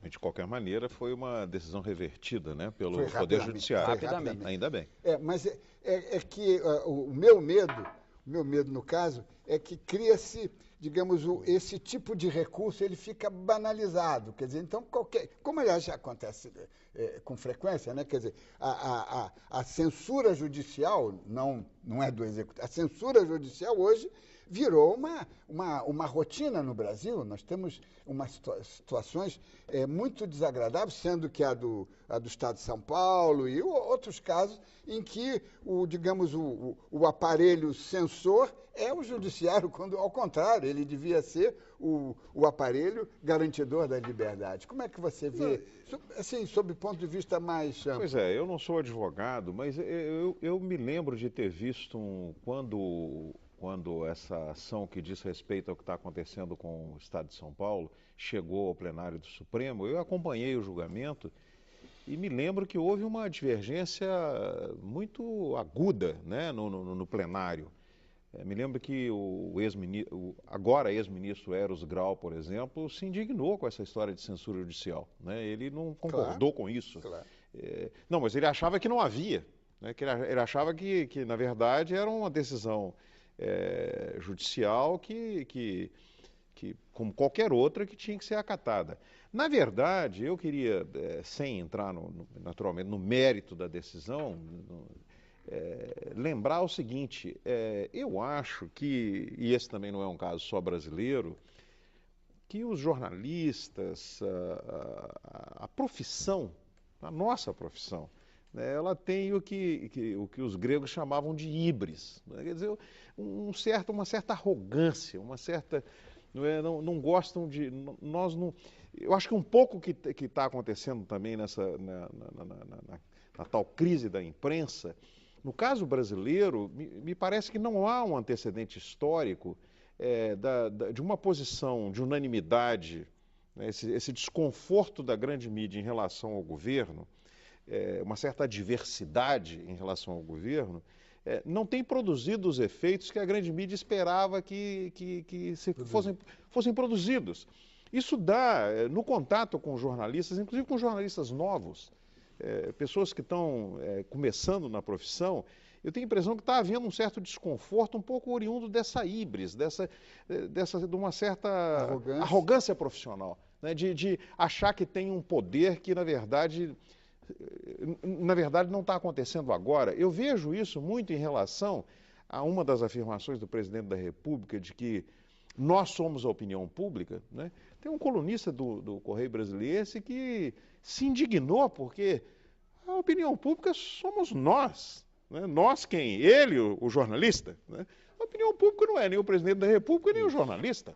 Mas, de qualquer maneira, foi uma decisão revertida, né, pelo Foi Poder rapidamente, Judiciário. foi Rapidamente. Ainda bem. Mas é que o meu medo no caso, é que cria-se, digamos, esse tipo de recurso, ele fica banalizado. Quer dizer, então, como aliás já acontece com frequência, né? Quer dizer, a censura judicial, não é do executivo, a censura judicial hoje virou uma rotina no Brasil. Nós temos umas situações muito desagradáveis, sendo que a do Estado de São Paulo e outros casos em que, digamos, o aparelho censor é o judiciário, quando, ao contrário, ele devia ser o aparelho garantidor da liberdade. Como é que você vê, assim, sob o ponto de vista mais amplo? Pois é, eu não sou advogado, mas eu me lembro de ter visto quando essa ação que diz respeito ao que está acontecendo com o Estado de São Paulo chegou ao plenário do Supremo, eu acompanhei o julgamento e me lembro que houve uma divergência muito aguda, né, no plenário. Me lembro que agora ex-ministro Eros Grau, por exemplo, se indignou com essa história de censura judicial, né? Ele não concordou com isso. Claro. Não, mas ele achava que não havia, né? Que ele achava que, na verdade, era uma decisão judicial que, como qualquer outra, que tinha que ser acatada. Na verdade, eu queria, sem entrar naturalmente no mérito da decisão, lembrar o seguinte, eu acho que, e esse também não é um caso só brasileiro, que os jornalistas, a profissão, a nossa profissão, né, ela tem o que os gregos chamavam de híbris, né? Quer dizer, uma certa arrogância, uma certa... Não gostam de... Nós não... Eu acho que um pouco que está acontecendo também na tal crise da imprensa. No caso brasileiro, me parece que não há um antecedente histórico de uma posição de unanimidade, né, esse desconforto da grande mídia em relação ao governo, uma certa adversidade em relação ao governo, não tem produzido os efeitos que a grande mídia esperava que fossem produzidos. Isso dá, no contato com jornalistas, inclusive com jornalistas novos, pessoas que estão começando na profissão, eu tenho a impressão que está havendo um certo desconforto, um pouco oriundo dessa híbris, de uma certa arrogância profissional, né? De achar que tem um poder que, na verdade não está acontecendo agora. Eu vejo isso muito em relação a uma das afirmações do presidente da República de que nós somos a opinião pública, né? Tem um colunista do Correio Brasiliense que se indignou porque a opinião pública somos nós. Né? Nós quem? Ele, o jornalista. Né? A opinião pública não é nem o presidente da República, nem o jornalista.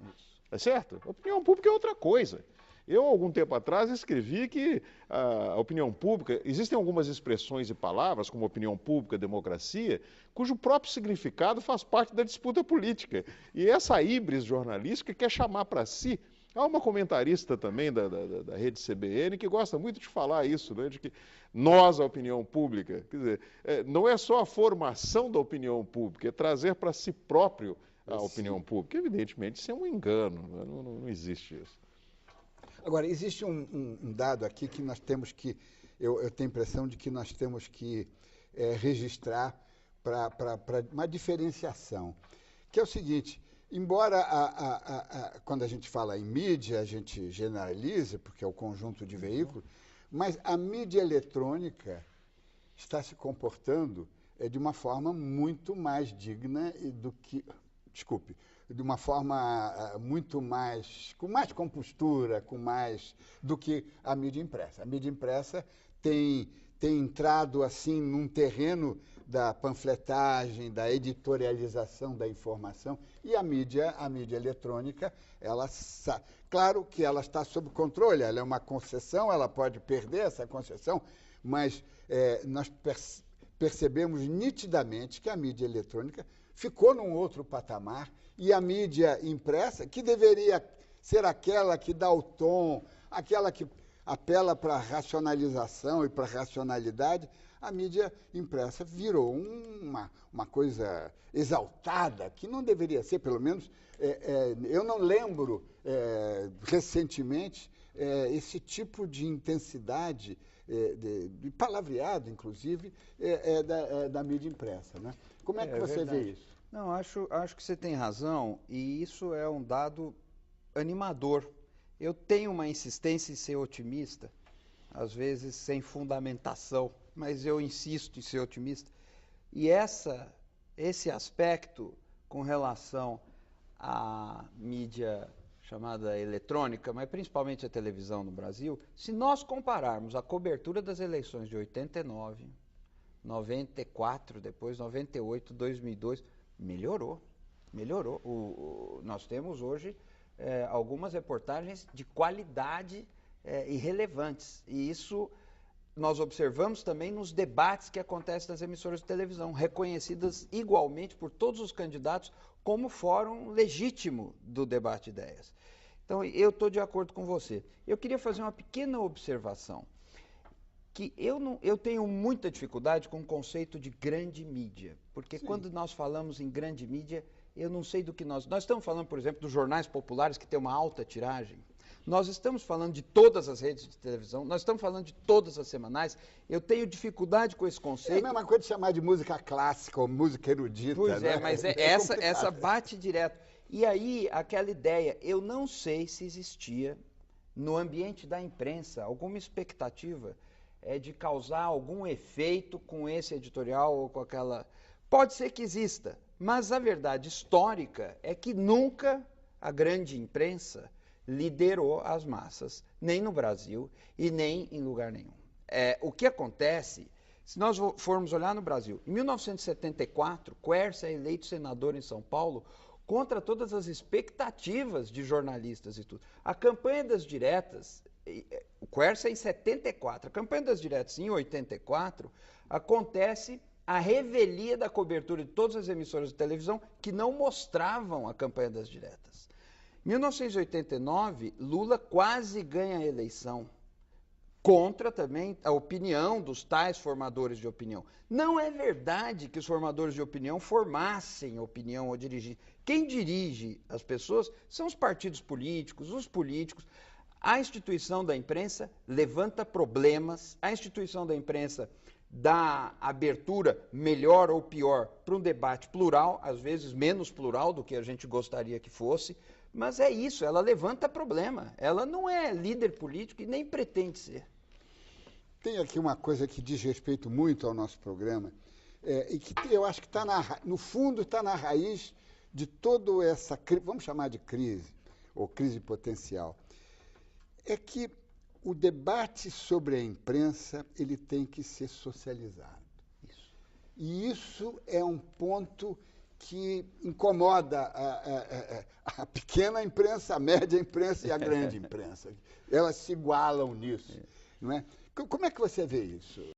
É certo? A opinião pública é outra coisa. Eu, algum tempo atrás, escrevi que a opinião pública, existem algumas expressões e palavras, como opinião pública, democracia, cujo próprio significado faz parte da disputa política. E essa híbris jornalística quer chamar para si. Há uma comentarista também da rede CBN que gosta muito de falar isso, né, de que nós, a opinião pública, quer dizer, não é só a formação da opinião pública, é trazer para si próprio a opinião pública. Evidentemente, isso é um engano, né? Não existe isso. Agora, existe um dado aqui que nós temos que, eu tenho a impressão de que nós temos que registrar para uma diferenciação, que é o seguinte: embora quando a gente fala em mídia, a gente generaliza, porque é o conjunto de veículos, mas a mídia eletrônica está se comportando de uma forma muito mais digna do que... Desculpe, de uma forma muito mais, com mais compostura, do que a mídia impressa. A mídia impressa tem entrado assim num terreno da panfletagem, da editorialização da informação, e a mídia eletrônica, claro que ela está sob controle, ela é uma concessão, ela pode perder essa concessão, mas nós percebemos nitidamente que a mídia eletrônica ficou num outro patamar, e a mídia impressa, que deveria ser aquela que dá o tom, aquela que apela para a racionalização e para a racionalidade, a mídia impressa virou uma coisa exaltada, que não deveria ser, pelo menos, eu não lembro recentemente esse tipo de intensidade, de palavreado, inclusive, da mídia impressa, né? Como é que você vê isso? Não, acho que você tem razão, e isso é um dado animador. Eu tenho uma insistência em ser otimista, às vezes sem fundamentação, mas eu insisto em ser otimista. E esse aspecto com relação à mídia chamada eletrônica, mas principalmente a televisão no Brasil, se nós compararmos a cobertura das eleições de 89, 94, depois 98, 2002, melhorou. Nós temos hoje algumas reportagens de qualidade e relevantes. E isso nós observamos também nos debates que acontecem nas emissoras de televisão, reconhecidas igualmente por todos os candidatos como fórum legítimo do debate de ideias. Então, eu estou de acordo com você. Eu queria fazer uma pequena observação, que eu tenho muita dificuldade com o conceito de grande mídia, porque Sim. Quando nós falamos em grande mídia, eu não sei do que nós estamos falando, por exemplo, dos jornais populares que têm uma alta tiragem. Nós estamos falando de todas as redes de televisão, nós estamos falando de todas as semanais. Eu tenho dificuldade com esse conceito. É a mesma coisa de chamar de música clássica ou música erudita. Pois né? Mas essa bate direto. E aí, aquela ideia, eu não sei se existia no ambiente da imprensa alguma expectativa de causar algum efeito com esse editorial ou com aquela... Pode ser que exista, mas a verdade histórica é que nunca a grande imprensa liderou as massas, nem no Brasil e nem em lugar nenhum. O que acontece, se nós formos olhar no Brasil, em 1974, Quércia é eleito senador em São Paulo contra todas as expectativas de jornalistas e tudo. A campanha das diretas, o Quércia é em 74, a campanha das diretas em 84, acontece a revelia da cobertura de todas as emissoras de televisão que não mostravam a campanha das diretas. Em 1989, Lula quase ganha a eleição, contra também a opinião dos tais formadores de opinião. Não é verdade que os formadores de opinião formassem opinião ou dirigissem. Quem dirige as pessoas são os partidos políticos, os políticos. A instituição da imprensa levanta problemas, a instituição da imprensa dá abertura, melhor ou pior, para um debate plural, às vezes menos plural do que a gente gostaria que fosse, mas é isso, ela levanta problema. Ela não é líder político e nem pretende ser. Tem aqui uma coisa que diz respeito muito ao nosso programa, e que eu acho que no fundo está na raiz de toda essa, vamos chamar de crise, ou crise potencial. É que o debate sobre a imprensa ele tem que ser socializado. Isso. E isso é um ponto que incomoda a pequena imprensa, a média imprensa e a grande imprensa. Elas se igualam nisso. Não é? Como é que você vê isso?